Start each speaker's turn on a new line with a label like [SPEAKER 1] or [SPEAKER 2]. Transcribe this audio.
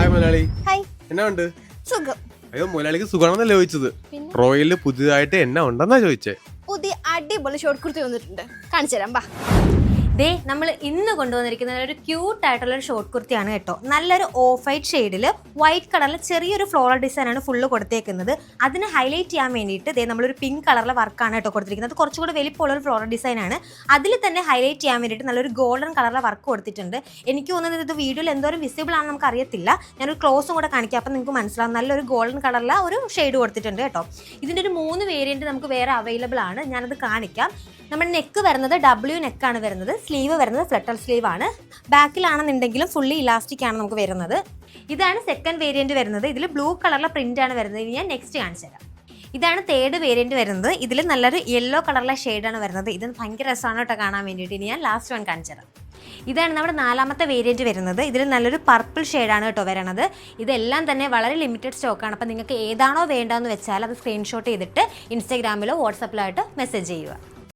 [SPEAKER 1] Hi മുതലാളി.
[SPEAKER 2] Hi.
[SPEAKER 1] എന്നാ ഉണ്ട്?
[SPEAKER 2] സുഖം.
[SPEAKER 1] അയ്യോ മുതലാളിക്ക് സുഖമാണെന്നല്ലേ ചോദിച്ചത്. റോയലില് പുതിയതായിട്ട് എന്നാ ഉണ്ടെന്നാ ചോദിച്ചേ.
[SPEAKER 2] പുതിയ അടിപൊളി ഷോർട്ട് കുർത്തി വന്നിട്ടുണ്ട്, കാണിച്ചു തരാം. ബാ.
[SPEAKER 3] ദേ നമ്മൾ ഇന്ന് കൊണ്ടുവന്നിരിക്കുന്നത് ഒരു ക്യൂട്ട് ആയിട്ടുള്ള ഒരു ഷോർട്ട് കുർത്തിയാണ് കേട്ടോ. നല്ലൊരു ഓഫ് വൈറ്റ് ഷെയ്ഡിൽ വൈറ്റ് കളറിൽ ചെറിയൊരു ഫ്ലോറൽ ഡിസൈനാണ് ഫുള്ള് കൊടുത്തേക്കുന്നത്. അതിന് ഹൈലൈറ്റ് ചെയ്യാൻ വേണ്ടിയിട്ട് ദേ നമ്മളൊരു പിങ്ക് കളറിലെ വർക്കാണ് കേട്ടോ കൊടുത്തിരിക്കുന്നത്. അത് കുറച്ചുകൂടി വലിപ്പമുള്ള ഒരു ഫ്ലോറൽ ഡിസൈനാണ്. അതിൽ തന്നെ ഹൈലൈറ്റ് ചെയ്യാൻ വേണ്ടിയിട്ട് നല്ലൊരു ഗോൾഡൻ കളറിലെ വർക്ക് കൊടുത്തിട്ടുണ്ട്. എനിക്ക് തോന്നുന്നത് ഇത് വീഡിയോയിൽ എന്തോരം വിസിബിൾ ആണെന്ന് നമുക്ക് അറിയത്തില്ല. ഞാനൊരു ക്ലോസും കൂടെ കാണിക്കാം, അപ്പം നിങ്ങൾക്ക് മനസ്സിലാവും. നല്ലൊരു ഗോൾഡൻ കളറിലെ ഒരു ഷെയ്ഡ് കൊടുത്തിട്ടുണ്ട് കേട്ടോ. ഇതിൻ്റെ ഒരു 3 വേരിയൻറ്റ് നമുക്ക് വേറെ അവൈലബിൾ ആണ്. ഞാനത് കാണിക്കാം. നമ്മുടെ നെക്ക് വരുന്നത് W നെക്കാണ് വരുന്നത്. സ്ലീവ് വരുന്നത് ഫ്ലട്ടൽ സ്ലീവ് ആണ്. ബാക്കിലാണെന്നുണ്ടെങ്കിലും ഫുള്ളി ഇലാസ്റ്റിക് ആണ് നമുക്ക് വരുന്നത്. ഇതാണ് സെക്കൻഡ് വേരിയൻറ്റ് വരുന്നത്. ഇതിൽ ബ്ലൂ കളറിലെ പ്രിന്റ് ആണ് വരുന്നത്. ഇനി ഞാൻ നെക്സ്റ്റ് കാണിച്ചു തരാം. ഇതാണ് തേർഡ് വേരിയൻറ്റ് വരുന്നത്. ഇതിൽ നല്ലൊരു യെല്ലോ കളറിലെ ഷെയ്ഡാണ് വരുന്നത്. ഇത് ഭയങ്കര രസമാണ് കേട്ടോ കാണാൻ വേണ്ടിയിട്ട്. ഇനി ഞാൻ ലാസ്റ്റ് വൺ കാണിച്ചു തരാം. ഇതാണ് നമ്മുടെ 4ാമത്തെ വേരിയൻറ്റ് വരുന്നത്. ഇതിൽ നല്ലൊരു പർപ്പിൾ ഷെയ്ഡാണ് കേട്ടോ വരണത്. ഇതെല്ലാം തന്നെ വളരെ ലിമിറ്റഡ് സ്റ്റോക്കാണ്. അപ്പോൾ നിങ്ങൾക്ക് ഏതാണോ വേണ്ടതെന്ന് വെച്ചാൽ അത് സ്ക്രീൻഷോട്ട് ചെയ്തിട്ട് ഇൻസ്റ്റാഗ്രാമിലോ വാട്സപ്പിലോ ആയിട്ട് മെസ്സേജ് ചെയ്യുക.